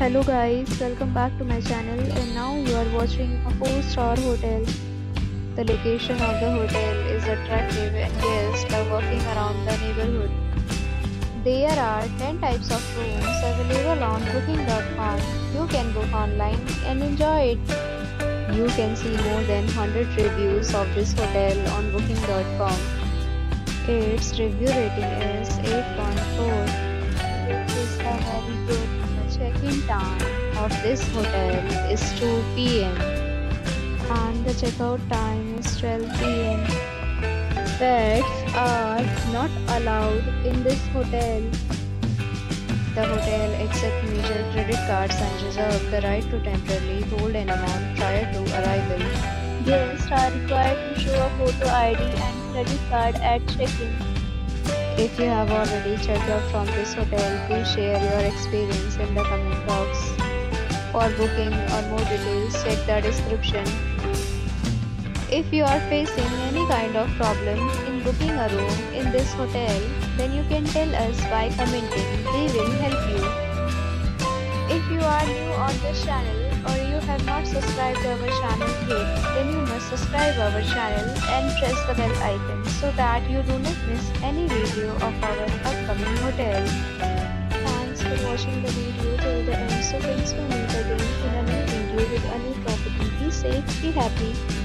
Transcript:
Hello guys, welcome back to my channel and now you are watching a 4-star hotel. The location of the hotel is attractive and guests love walking around the neighborhood. There are 10 types of rooms available on booking.com. You can book online and enjoy it. You can see more than 100 reviews of this hotel on booking.com. Its review rating is 8.4, which is a very good. Check-in time of this hotel is 2 p.m. and the checkout time is 12 p.m. Pets are not allowed in this hotel. The hotel accepts major credit cards and reserves the right to temporarily hold an amount prior to arrival. Guests are required to show a photo ID and credit card at check-in. If you have already checked out from this hotel, please share your experience in the comment box. For booking or more details, check the description. If you are facing any kind of problem in booking a room in this hotel, then you can tell us by commenting. We will help you. If you are new on this channel or you have not subscribed our channel yet, then you must subscribe our channel and press the bell icon so that you do not miss any video of our upcoming hotel. Thanks for watching the video till the end. So friends, we meet again in a new video with a new property. Be safe, be happy.